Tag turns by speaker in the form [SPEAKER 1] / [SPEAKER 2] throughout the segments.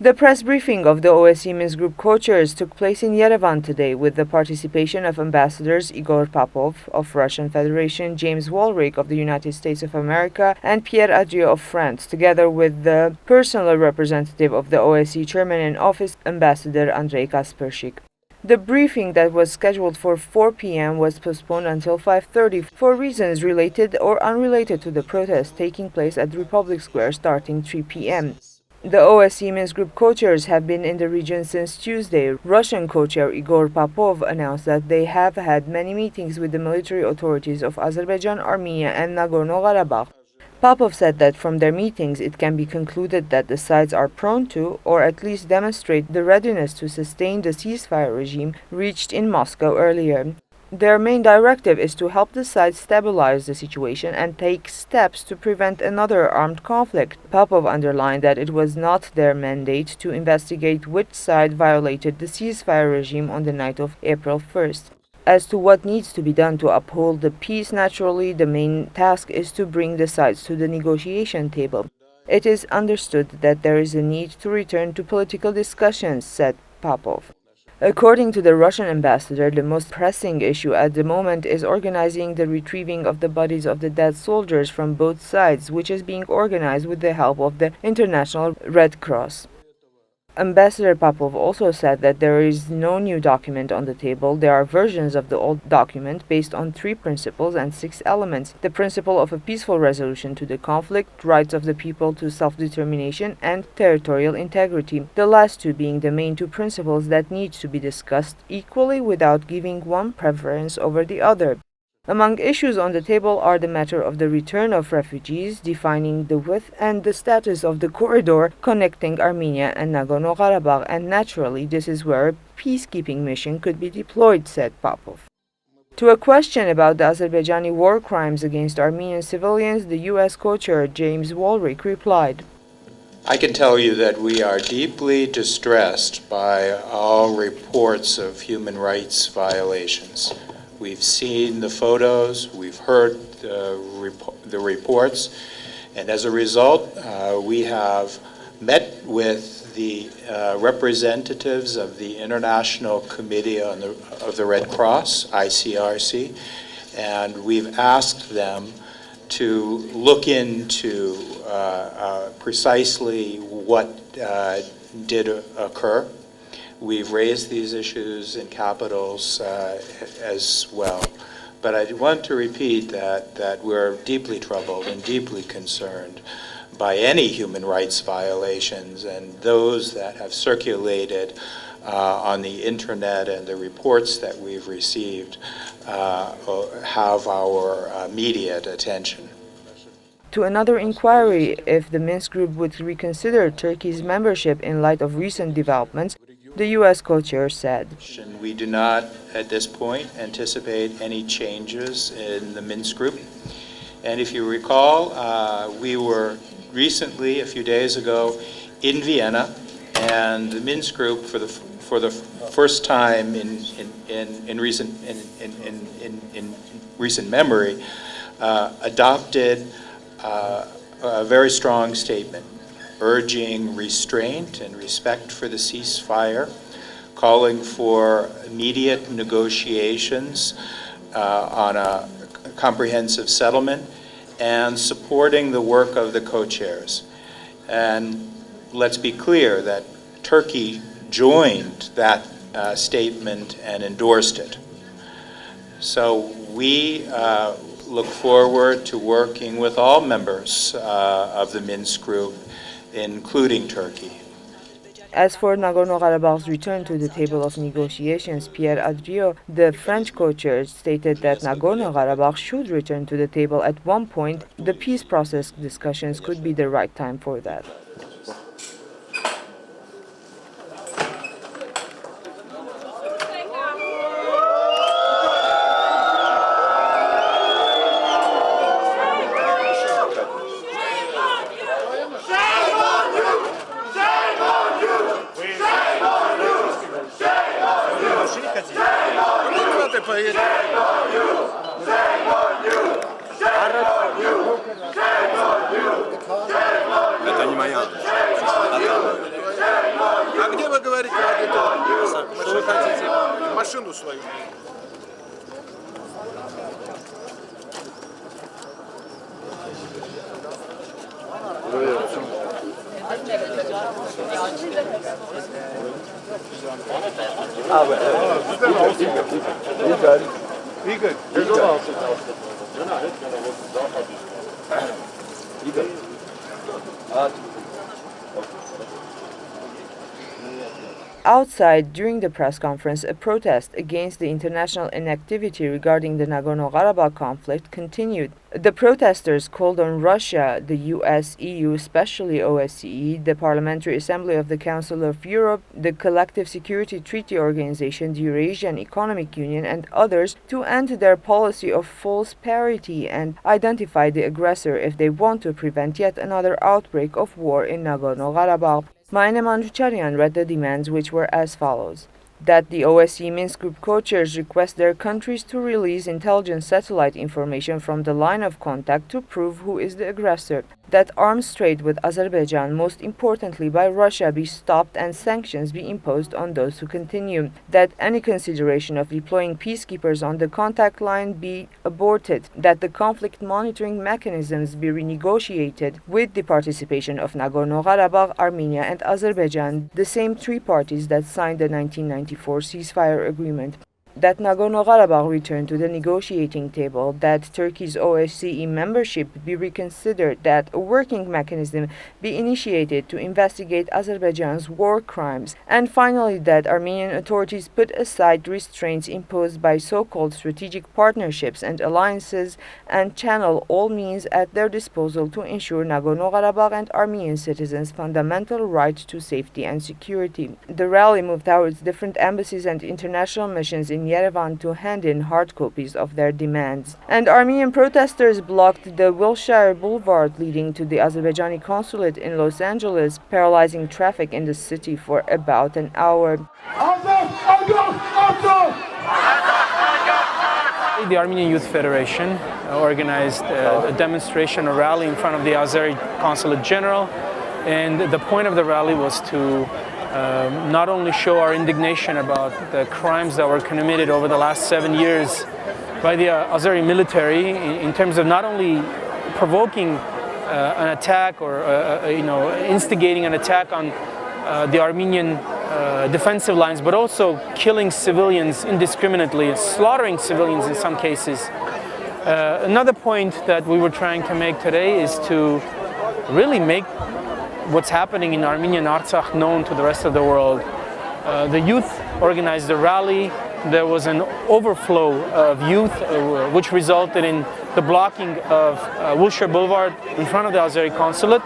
[SPEAKER 1] The press briefing of the OSCE Minsk Group co-chairs took place in Yerevan today with the participation of ambassadors Igor Popov of Russian Federation, James Woolrich of the United States of America, and Pierre Adrieux of France, together with the personal representative of the OSCE chairman in office, Ambassador Andrei Kaspershik. The briefing that was scheduled for 4 p.m. was postponed until 5:30 for reasons related or unrelated to the protests taking place at Republic Square starting 3 p.m. The OSCE Minsk Group co-chairs have been in the region since Tuesday. Russian co-chair Igor Popov announced that they have had many meetings with the military authorities of Azerbaijan, Armenia, and Nagorno-Karabakh. Popov said that from their meetings it can be concluded that the sides are prone to, or at least demonstrate the readiness to sustain the ceasefire regime reached in Moscow earlier. Their main directive is to help the sides stabilize the situation and take steps to prevent another armed conflict. Popov underlined that it was not their mandate to investigate which side violated the ceasefire regime on the night of April 1st. As to what needs to be done to uphold the peace, naturally, the main task is to bring the sides to the negotiation table. It is understood that there is a need to return to political discussions, said Popov. According to the Russian ambassador, the most pressing issue at the moment is organizing the retrieving of the bodies of the dead soldiers from both sides, which is being organized with the help of the International Red Cross. Ambassador Popov also said that there is no new document on the table. There are versions of the old document based on 3 principles and 6 elements: the principle of a peaceful resolution to the conflict, rights of the people to self-determination, and territorial integrity, the last 2 being the main 2 principles that need to be discussed equally without giving one preference over the other. Among issues on the table are the matter of the return of refugees, defining the width and the status of the corridor connecting Armenia and Nagorno-Karabakh, and naturally this is where a peacekeeping mission could be deployed, said Popov. To a question about the Azerbaijani war crimes against Armenian civilians, the U.S. co-chair James Woolrich replied,
[SPEAKER 2] I can tell you that we are deeply distressed by all reports of human rights violations. We've seen the photos, we've heard the reports, and as a result, we have met with the representatives of the International Committee of the Red Cross, ICRC, and we've asked them to look into precisely what did occur. We've raised these issues in capitals as well. But I want to repeat that we're deeply troubled and deeply concerned by any human rights violations, and those that have circulated on the internet and the reports that we've received have our immediate attention.
[SPEAKER 1] To another inquiry if the Minsk Group would reconsider Turkey's membership in light of recent developments, the U.S. co-chair said,
[SPEAKER 2] We do not, at this point, anticipate any changes in the Minsk Group. And if you recall, we were recently, a few days ago, in Vienna, and the Minsk Group, for the first time in recent memory, adopted a very strong statement, urging restraint and respect for the ceasefire, calling for immediate negotiations on a comprehensive settlement, and supporting the work of the co-chairs. And let's be clear that Turkey joined that statement and endorsed it. So we look forward to working with all members of the Minsk Group, including Turkey.
[SPEAKER 1] As for Nagorno-Karabakh's return to the table of negotiations, Pierre Adrieux, the French co-chair, stated that Nagorno-Karabakh should return to the table at one point. The peace process discussions could be the right time for that.
[SPEAKER 3] Это не моя. вы говорите радиотелевизор? Что вы хотите? Машину свою.
[SPEAKER 1] Outside, during the press conference, a protest against the international inactivity regarding the Nagorno-Karabakh conflict continued. The protesters called on Russia, the US, EU, especially OSCE, the Parliamentary Assembly of the Council of Europe, the Collective Security Treaty Organization, the Eurasian Economic Union, and others to end their policy of false parity and identify the aggressor if they want to prevent yet another outbreak of war in Nagorno-Karabakh. Maine Manjucharian read the demands, which were as follows: that the OSCE Minsk Group co-chairs request their countries to release intelligence satellite information from the line of contact to prove who is the aggressor, that arms trade with Azerbaijan, most importantly by Russia, be stopped and sanctions be imposed on those who continue, that any consideration of deploying peacekeepers on the contact line be aborted, that the conflict monitoring mechanisms be renegotiated with the participation of Nagorno-Karabakh, Armenia and Azerbaijan, the same three parties that signed the 1994 ceasefire agreement, that Nagorno-Karabakh return to the negotiating table, that Turkey's OSCE membership be reconsidered, that a working mechanism be initiated to investigate Azerbaijan's war crimes, and finally that Armenian authorities put aside restraints imposed by so-called strategic partnerships and alliances and channel all means at their disposal to ensure Nagorno-Karabakh and Armenian citizens' fundamental right to safety and security. The rally moved towards different embassies and international missions in Yerevan to hand in hard copies of their demands. And Armenian protesters blocked the Wilshire Boulevard leading to the Azerbaijani consulate in Los Angeles, paralyzing traffic in the city for about an hour.
[SPEAKER 4] The Armenian Youth Federation organized a demonstration, a rally in front of the Azeri Consulate General, and the point of the rally was to not only show our indignation about the crimes that were committed over the last 7 years by the Azeri military in terms of not only provoking an attack or instigating an attack on the Armenian defensive lines, but also killing civilians indiscriminately, slaughtering civilians in some cases. Another point that we were trying to make today is to really make what's happening in Armenian Artsakh known to the rest of the world. The youth organized a rally. There was an overflow of youth, which resulted in the blocking of Wilshire Boulevard in front of the Azeri consulate,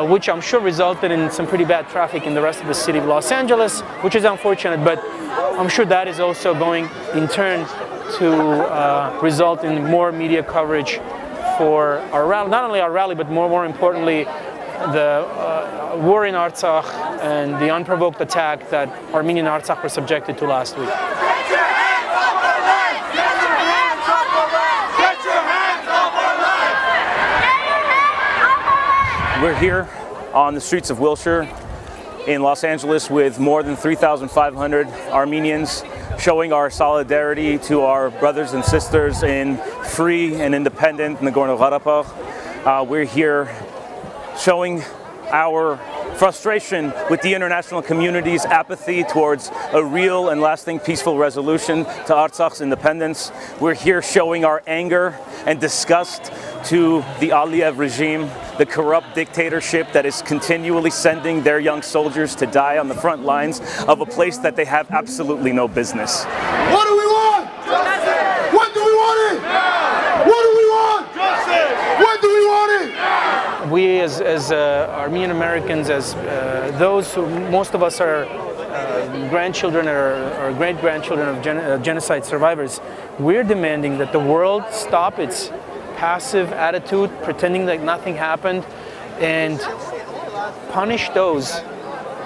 [SPEAKER 4] which I'm sure resulted in some pretty bad traffic in the rest of the city of Los Angeles, which is unfortunate, but I'm sure that is also going in turn to result in more media coverage for our rally, not only our rally, but more importantly, the war in Artsakh and the unprovoked attack that Armenian Artsakh were subjected to last week.
[SPEAKER 5] We're here on the streets of Wilshire in Los Angeles with more than 3,500 Armenians, showing our solidarity to our brothers and sisters in free and independent Nagorno-Karabakh. We're here showing our frustration with the international community's apathy towards a real and lasting peaceful resolution to Artsakh's independence. We're here showing our anger and disgust to the Aliyev regime, the corrupt dictatorship that is continually sending their young soldiers to die on the front lines of a place that they have absolutely no business.
[SPEAKER 3] What do we want? Justice! What do we want it? Yeah. What do we want? Justice! When do we want it? Yeah.
[SPEAKER 4] We as Armenian Americans, as those who, most of us are grandchildren or great-grandchildren of genocide survivors, we're demanding that the world stop its passive attitude, pretending like nothing happened, and punish those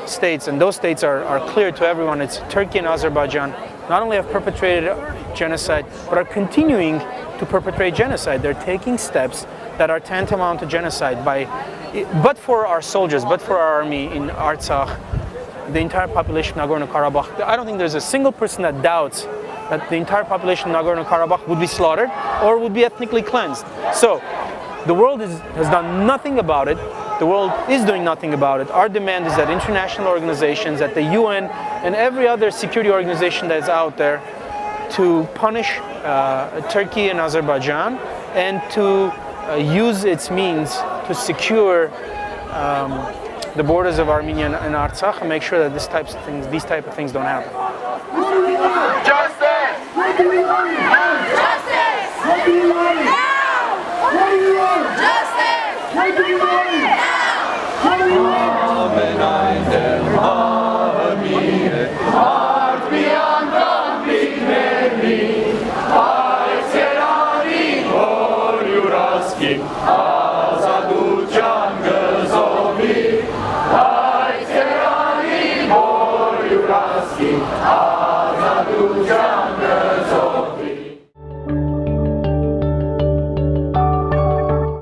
[SPEAKER 4] states, and those states are clear to everyone. It's Turkey and Azerbaijan, not only have perpetrated genocide, but are continuing to perpetrate genocide. They're taking steps that are tantamount to genocide but for our soldiers, but for our army in Artsakh, the entire population of Nagorno-Karabakh. I don't think there's a single person that doubts that the entire population of Nagorno-Karabakh would be slaughtered or would be ethnically cleansed. So the world has done nothing about it. The world is doing nothing about it. Our demand is that international organizations, that the UN and every other security organization that is out there to punish Turkey and Azerbaijan and to use its means to secure the borders of Armenia and Artsakh and make sure that these type of things don't happen.
[SPEAKER 3] Justice! What do we want? Justice! What do we want? Now! What do we want? Justice! What do we want? Now! What do we want?
[SPEAKER 6] Ազատության գզովի, այդ երանի որ յուրասկի